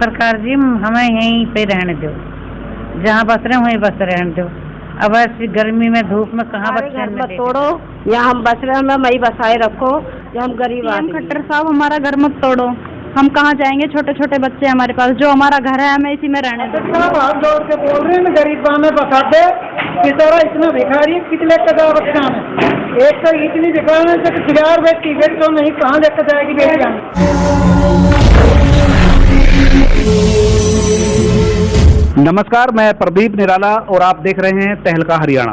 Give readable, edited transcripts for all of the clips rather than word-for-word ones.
सरकार जी हमें यहीं पे रहने दो, जहाँ बस रहे वहीं बस रहने दो। अब ऐसी गर्मी में धूप में कहाँ बच्चे मत तोड़ो, यहाँ हम बस रहे हैं वहीं बसाए रखो, जो हम गरीब आदमी। खट्टर साहब हमारा घर मत तोड़ो, हम कहाँ जाएंगे, छोटे छोटे बच्चे हमारे पास, जो हमारा घर है हमें इसी में रहने दो। हाथ जोड़ के बोल रहे हैं गरीब में बसा दे, कितना इतना भिखारी कितने कदा बच्चा है, एक तो इतनी भिखारी है कि बिगाड़ बेटी बेट तो नहीं कहाँ लेकर जाएगी बेटियाँ। नमस्कार, मैं प्रदीप निराला और आप देख रहे हैं तहलका हरियाणा।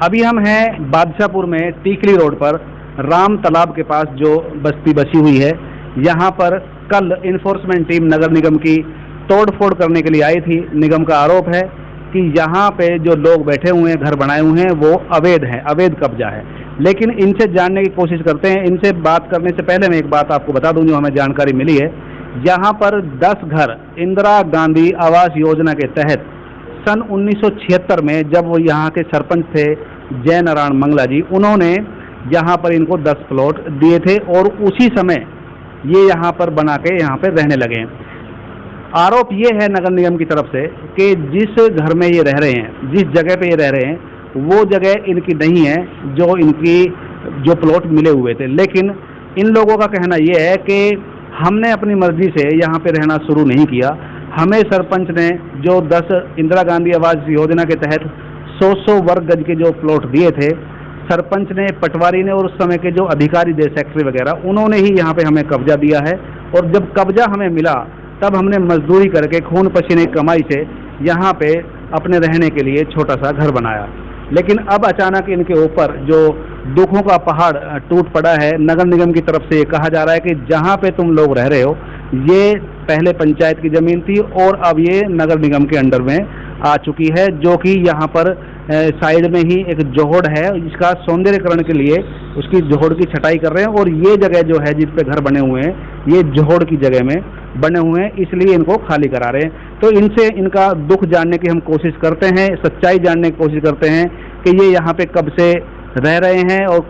अभी हम हैं बादशाहपुर में टीकली रोड पर राम तालाब के पास जो बस्ती बसी हुई है। यहाँ पर कल इन्फोर्समेंट टीम नगर निगम की तोड़फोड़ करने के लिए आई थी। निगम का आरोप है कि यहाँ पे जो लोग बैठे हुए हैं, घर बनाए हुए हैं, वो अवैध है, अवैध कब्जा है। लेकिन इनसे जानने की कोशिश करते हैं। इनसे बात करने से पहले मैं एक बात आपको बता दूं जो हमें जानकारी मिली है। यहाँ पर 10 घर इंदिरा गांधी आवास योजना के तहत सन 1976 में जब वो यहाँ के सरपंच थे जय नारायण मंगला जी, उन्होंने यहाँ पर इनको 10 प्लॉट दिए थे और उसी समय ये यहाँ पर बना के यहाँ पर रहने लगे। आरोप ये है नगर निगम की तरफ से कि जिस घर में ये रह रहे हैं, जिस जगह पे ये रह रहे हैं, वो जगह इनकी नहीं है जो इनकी जो प्लॉट मिले हुए थे। लेकिन इन लोगों का कहना ये है कि हमने अपनी मर्जी से यहाँ पे रहना शुरू नहीं किया। हमें सरपंच ने जो 10 इंदिरा गांधी आवास योजना के तहत 100 वर्ग गज के जो प्लॉट दिए थे, सरपंच ने, पटवारी ने और उस समय के जो अधिकारी थे, सेक्रेटरी वगैरह, उन्होंने ही यहाँ पे हमें कब्जा दिया है। और जब कब्जा हमें मिला तब हमने मजदूरी करके खून पसीने की कमाई से यहाँ पे अपने रहने के लिए छोटा सा घर बनाया। लेकिन अब अचानक इनके ऊपर जो दुखों का पहाड़ टूट पड़ा है। नगर निगम की तरफ से ये कहा जा रहा है कि जहाँ पे तुम लोग रह रहे हो ये पहले पंचायत की ज़मीन थी और अब ये नगर निगम के अंडर में आ चुकी है, जो कि यहाँ पर साइड में ही एक जोहड़ है, इसका सौंदर्यकरण के लिए उसकी जोहड़ की छटाई कर रहे हैं। और ये जगह जो है जिस पे घर बने हुए हैं, ये जोहड़ की जगह में बने हुए हैं, इसलिए इनको खाली करा रहे हैं। तो इनसे इनका दुख जानने की हम कोशिश करते हैं, सच्चाई जानने की कोशिश करते हैं कि ये यहाँ पे कब से रह रहे हैं और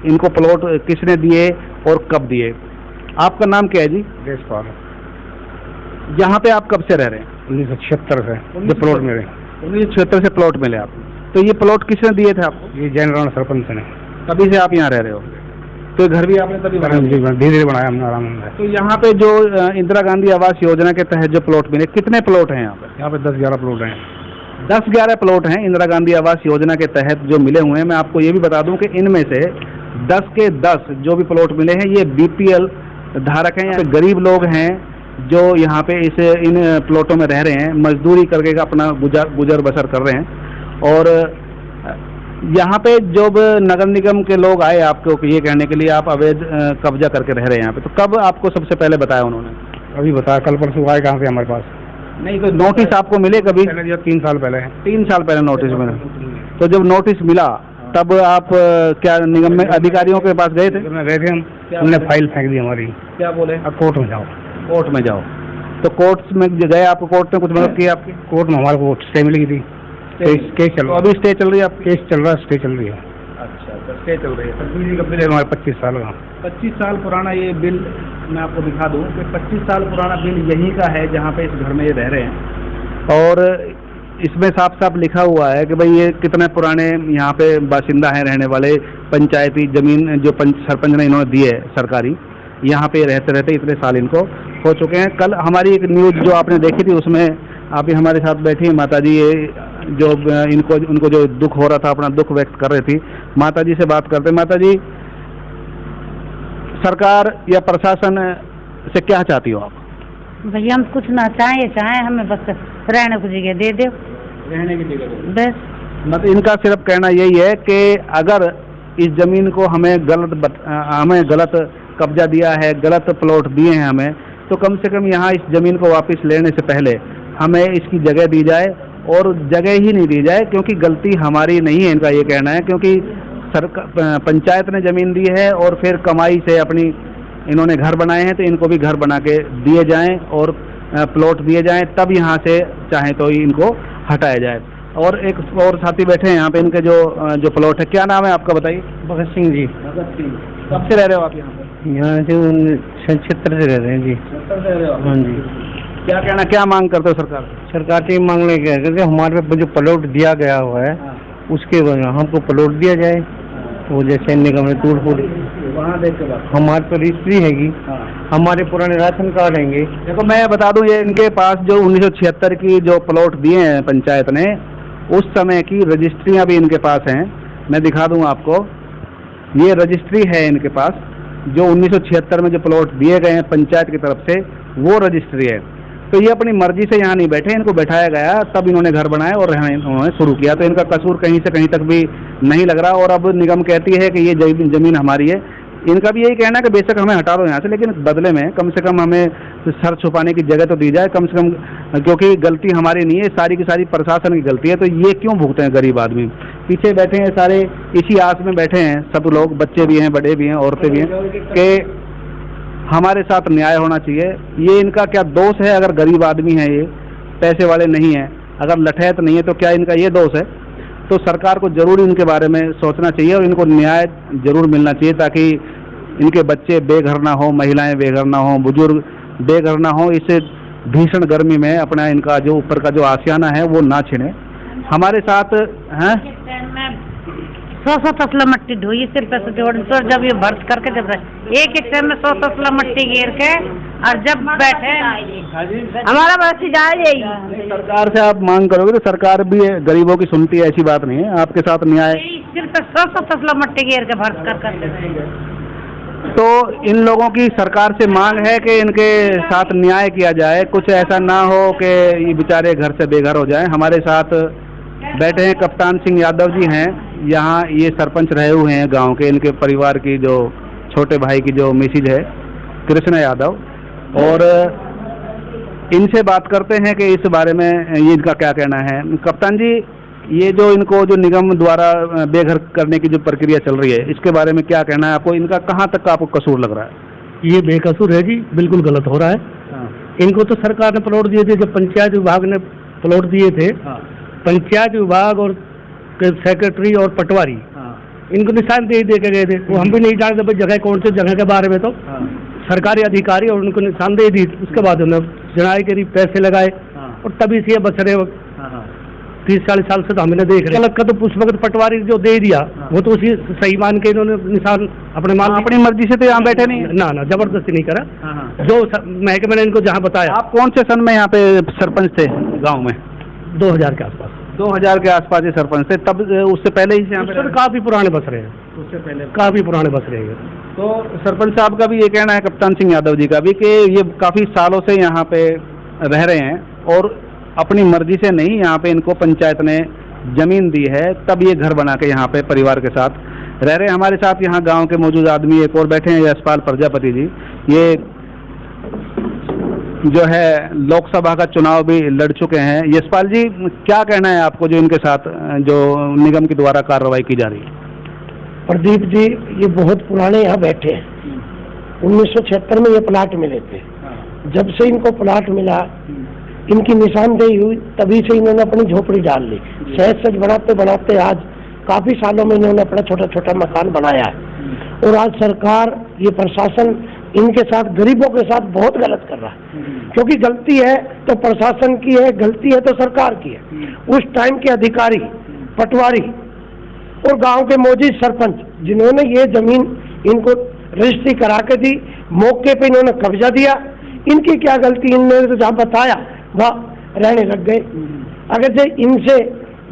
इनको प्लॉट किसने दिए और कब दिए। आपका नाम क्या है जी? देशपाल। यहाँ पे आप कब से रह रहे हैं? 1976 से जो प्लॉट मिले। 1976 से प्लॉट मिले आपको। तो ये प्लॉट किसने दिए थे आपको? ये जय नारायण सरपंच ने। तभी से आप यहाँ रह रहे हो? तो घर भी आपने तभी धीरे धीरे बनाया हमने आराम से। तो यहाँ पे जो इंदिरा गांधी आवास योजना के तहत जो प्लॉट मिले, कितने प्लॉट हैं यहाँ पे? यहाँ पे 10-11 प्लॉट हैं। 10-11 प्लॉट हैं इंदिरा गांधी आवास योजना के तहत जो मिले हुए हैं। मैं आपको ये भी बता दूं कि इनमें से 10 के 10 जो भी प्लॉट मिले हैं ये BPL धारक हैं। यहाँ पे गरीब लोग हैं जो यहाँ पे इन प्लॉटों में रह रहे हैं, मजदूरी करके अपना गुजर बसर कर रहे हैं। और यहाँ पे जब नगर निगम के लोग आए आपको ये कहने के लिए आप अवैध कब्जा करके रह रहे हैं यहाँ पे, तो कब आपको सबसे पहले बताया उन्होंने? अभी बताया, कल परसों आए कहाँ से हमारे पास। नहीं, कोई नोटिस आपको मिले कभी? 3 साल पहले। 3 साल पहले नोटिस मिला। तो जब नोटिस मिला तब आप क्या निगम में अधिकारियों के पास गए थे? गए थे हम, उन्होंने फाइल फेंक दी हमारी। क्या बोले? अब कोर्ट में जाओ। कोर्ट में जाओ। तो कोर्ट में गए आपको? कोर्ट में कुछ मदद की आपकी? कोर्ट में हमारे को स्टे मिल गई थी। केस चल रहा। अभी स्टे चल रही है? आप केस चल रहा है, स्टे चल रही है। अच्छा, स्टे चल रही है। बिजली का बिल है हमारे 25 साल का। 25 साल पुराना ये बिल मैं आपको दिखा दूं कि 25 साल पुराना बिल यहीं का है जहाँ पे इस घर में ये रह रहे हैं। और इसमें साफ साफ लिखा हुआ है कि भाई ये कितने पुराने यहाँ पे बासिंदा हैं, रहने वाले। पंचायती जमीन जो सरपंच ने इन्होंने दी है सरकारी, यहाँ पे रहते रहते इतने साल इनको हो चुके हैं। कल हमारी एक न्यूज़ जो आपने देखी थी उसमें आप ही हमारे साथ बैठी माता जी, ये जो उनको जो दुख हो रहा था, अपना दुख व्यक्त कर रही थी। माता जी से बात करते। माता जी, सरकार या प्रशासन से क्या चाहती हो आप? भैया हम कुछ ना चाहें हमें बस रहने को जगह दे दो, रहने की जगह बस। मतलब इनका सिर्फ कहना यही है कि अगर इस जमीन को हमें गलत कब्जा दिया है, गलत प्लॉट दिए हैं हमें, तो कम से कम यहाँ इस जमीन को वापस लेने से पहले हमें इसकी जगह दी जाए। और जगह ही नहीं दी जाए क्योंकि गलती हमारी नहीं है, इनका ये कहना है, क्योंकि पंचायत ने ज़मीन दी है और फिर कमाई से अपनी इन्होंने घर बनाए हैं, तो इनको भी घर बना के दिए जाएं और प्लॉट दिए जाएं, तब यहाँ से चाहे तो इनको हटाया जाए। और एक और साथी बैठे हैं यहाँ पे, इनके जो प्लॉट है। क्या नाम है आपका बताइए? भगत सिंह जी। भगत सिंह, कब से रह रहे हो आप यहाँ पे? यहाँ से 76 से रह रहे हैं जी। 76 से रह रहे हो? हाँ जी। क्या कहना, क्या मांग करते हो सरकार से? सरकार से मांग ले गया क्योंकि हमारे पे जो प्लॉट दिया गया हुआ है उसके वजह हमको प्लॉट दिया जाए, वो जैसे निगम ने टूट फूट वहाँ देख के बात। हमारे पर रजिस्ट्री हैगी, हमारे पुराने राशन कार्ड हैंगे। देखो मैं बता दूं, ये इनके पास जो 1976 की जो प्लॉट दिए हैं पंचायत ने, उस समय की रजिस्ट्रियां भी इनके पास हैं। मैं दिखा दूं आपको, ये रजिस्ट्री है इनके पास जो 1976 में जो प्लॉट दिए गए हैं पंचायत की तरफ से, वो रजिस्ट्री है। तो ये अपनी मर्जी से यहाँ नहीं बैठे, इनको बैठाया गया तब इन्होंने घर बनाया और रहना इन्होंने शुरू किया। तो इनका कसूर कहीं से कहीं तक भी नहीं लग रहा। और अब निगम कहती है कि ये जमीन हमारी है। इनका भी यही कहना है कि बेशक हमें हटा दो यहाँ से, लेकिन बदले में कम से कम हमें सर छुपाने की जगह तो दी जाए कम से कम, क्योंकि गलती हमारी नहीं है, सारी की सारी प्रशासन की गलती है। तो ये क्यों भुगते हैं गरीब आदमी? पीछे बैठे हैं सारे, इसी आस में बैठे हैं सब लोग, बच्चे भी हैं, बड़े भी हैं, औरतें भी हैं, कि हमारे साथ न्याय होना चाहिए। ये इनका क्या दोष है? अगर गरीब आदमी है, ये पैसे वाले नहीं है, अगर लठैत नहीं है, तो क्या इनका ये दोष है? तो सरकार को जरूर इनके बारे में सोचना चाहिए और इनको न्याय जरूर मिलना चाहिए, ताकि इनके बच्चे बेघर ना हो, महिलाएं बेघर ना हो, बुजुर्ग बेघर ना हो। इससे भीषण गर्मी में अपना इनका जो ऊपर का जो आशियाना है वो ना छिने। हमारे साथ हैं 100 तसला मट्टी ढोई सिर पे से जोड़, तो जब ये भर्त करके जब एक टाइम में 100 तसला मट्टी घेर के, और जब बैठे हमारा बस जाए यही। सरकार से आप मांग करोगे तो सरकार भी गरीबों की सुनती है, ऐसी बात नहीं है। आपके साथ न्याय, सिर पे 100 तसला मट्टी घेर के भर्त कर। तो इन लोगों की सरकार से मांग है कि इनके साथ न्याय किया जाए, कुछ ऐसा ना हो कि ये बेचारे घर से बेघर हो जाएं। हमारे साथ बैठे हैं कप्तान सिंह यादव जी हैं, यहाँ ये सरपंच रहे हुए हैं गांव के। इनके परिवार की जो छोटे भाई की जो मिसेज है कृष्णा यादव, और इनसे बात करते हैं कि इस बारे में ये इनका क्या कहना है। कप्तान जी, ये जो इनको जो निगम द्वारा बेघर करने की जो प्रक्रिया चल रही है, इसके बारे में क्या कहना है आपको? इनका कहाँ तक का आपको कसूर लग रहा है? ये बेकसूर है जी, बिल्कुल गलत हो रहा है। इनको तो सरकार ने प्लॉट दिए थे, जब पंचायत विभाग ने प्लॉट दिए थे, पंचायत विभाग और सेक्रेटरी और पटवारी इनको निशानदेही दे के गए थे। वो हम भी नहीं जानते भाई जगह कौन सी जगह के बारे में, तो सरकारी अधिकारी और उनको निशानदेही दी। उसके बाद उन्होंने जनाई करी, पैसे लगाए, और तभी से बच रहे। 30-40 साल से तो हमने देख रहे हैं। तो उस वक्त पटवारी जो दे दिया वो तो उसी सही मान के इन्होंने निशान अपनी मर्जी से तो यहाँ बैठे नहीं, ना जबरदस्ती नहीं करा। जो महकमे ने इनको जहाँ बताया। आप कौन से सन में यहाँ पे सरपंच थे गाँव में? 2000 के आसपास। 2000 के आसपास ये सरपंच थे, तब उससे पहले ही यहाँ पे काफी पुराने बस रहे हैं, उससे पहले काफी पुराने बस रहे हैं। तो सरपंच साहब का भी ये कहना है, कप्तान सिंह यादव जी का भी, कि ये काफी सालों से यहाँ पे रह रहे हैं और अपनी मर्जी से नहीं, यहाँ पे इनको पंचायत ने जमीन दी है, तब ये घर बना के यहाँ पे परिवार के साथ रह रहे हैं। हमारे साथ यहाँ गांव के मौजूद आदमी एक और बैठे हैं, यशपाल प्रजापति जी। ये जो है लोकसभा का चुनाव भी लड़ चुके हैं। यशपाल जी, क्या कहना है आपको जो इनके साथ जो निगम के द्वारा कार्रवाई की जा रही है? प्रदीप जी, ये बहुत पुराने यहाँ बैठे हैं। 1976 में ये प्लाट मिले थे। जब से इनको प्लाट मिला, इनकी निशानदेही हुई, तभी से इन्होंने अपनी झोपड़ी डाल ली। सहज सहज बनाते बनाते आज काफी सालों में इन्होंने अपना छोटा छोटा मकान बनाया है। और आज सरकार, ये प्रशासन इनके साथ, गरीबों के साथ बहुत गलत कर रहा है। क्योंकि गलती है तो प्रशासन की है, गलती है तो सरकार की है। उस टाइम के अधिकारी, पटवारी और गांव के मौजूद सरपंच, जिन्होंने ये जमीन इनको रजिस्ट्री करा के दी, मौके पे इन्होंने कब्जा दिया। इनकी क्या गलती? इन्होंने तो जहाँ बताया वहाँ रहने लग गए। अगर जो इनसे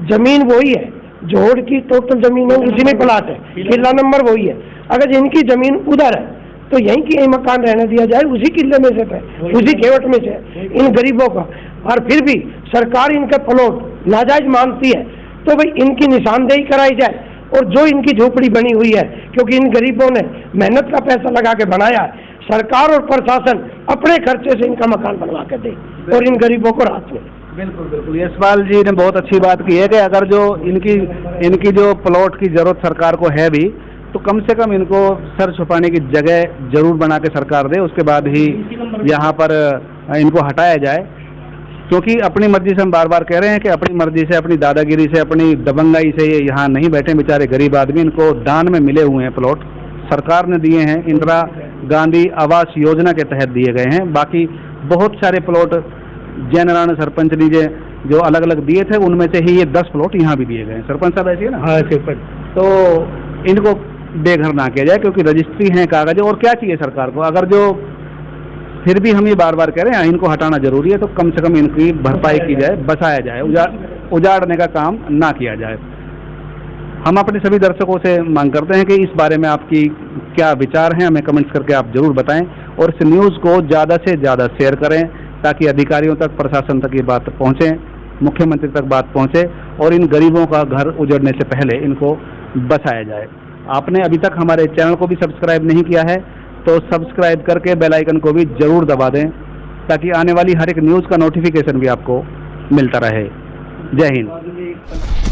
जमीन वही है, जोड़ की टोटल जमीन है, उसी में प्लाट है, किला नंबर वही है। अगर इनकी जमीन उधर है तो यहीं की यही मकान रहने दिया जाए, उसी किले में से, उसी घेवट में से इन गरीबों का। और फिर भी सरकार इनका प्लॉट नाजायज मानती है तो भाई इनकी निशानदेही कराई जाए, और जो इनकी झोपड़ी बनी हुई है, क्योंकि इन गरीबों ने मेहनत का पैसा लगा के बनाया है, सरकार और प्रशासन अपने खर्चे से इनका मकान बनवा के दे और इन गरीबों को राहत मिले। बिल्कुल बिल्कुल, यशपाल जी ने बहुत अच्छी बात की है कि अगर जो इनकी जो प्लॉट की जरूरत सरकार को है भी, तो कम से कम इनको सर छुपाने की जगह जरूर बना के सरकार दे, उसके बाद ही यहाँ पर इनको हटाया जाए। क्योंकि अपनी मर्जी से, हम बार बार कह रहे हैं कि अपनी मर्जी से, अपनी दादागिरी से, अपनी दबंगाई से ये यहाँ नहीं बैठे बेचारे गरीब आदमी। इनको दान में मिले हुए हैं प्लॉट, सरकार ने दिए हैं, इंदिरा गांधी आवास योजना के तहत दिए गए हैं। बाकी बहुत सारे प्लॉट जयनारायण सरपंच ने जो अलग अलग दिए थे उनमें से ही ये 10 प्लॉट यहाँ भी दिए गए हैं। सरपंच साहब ऐसे है ना? हाँ ऐसे। तो इनको बेघर ना किया जाए, क्योंकि रजिस्ट्री है, कागज है, और क्या चाहिए सरकार को? अगर जो फिर भी हम ये बार बार कह रहे हैं इनको हटाना जरूरी है, तो कम से कम इनकी भरपाई की जाए, बसाया जाए, उजाड़ने का काम ना किया जाए। हम अपने सभी दर्शकों से मांग करते हैं कि इस बारे में आपकी क्या विचार हैं, हमें कमेंट्स करके आप जरूर बताएं, और इस न्यूज़ को ज़्यादा से ज़्यादा शेयर करें ताकि अधिकारियों तक, प्रशासन तक ये बात पहुँचे, मुख्यमंत्री तक बात पहुँचे और इन गरीबों का घर उजड़ने से पहले इनको बसाया जाए। आपने अभी तक हमारे चैनल को भी सब्सक्राइब नहीं किया है तो सब्सक्राइब करके बेल आइकन को भी जरूर दबा दें ताकि आने वाली हर एक न्यूज़ का नोटिफिकेशन भी आपको मिलता रहे। जय हिंद।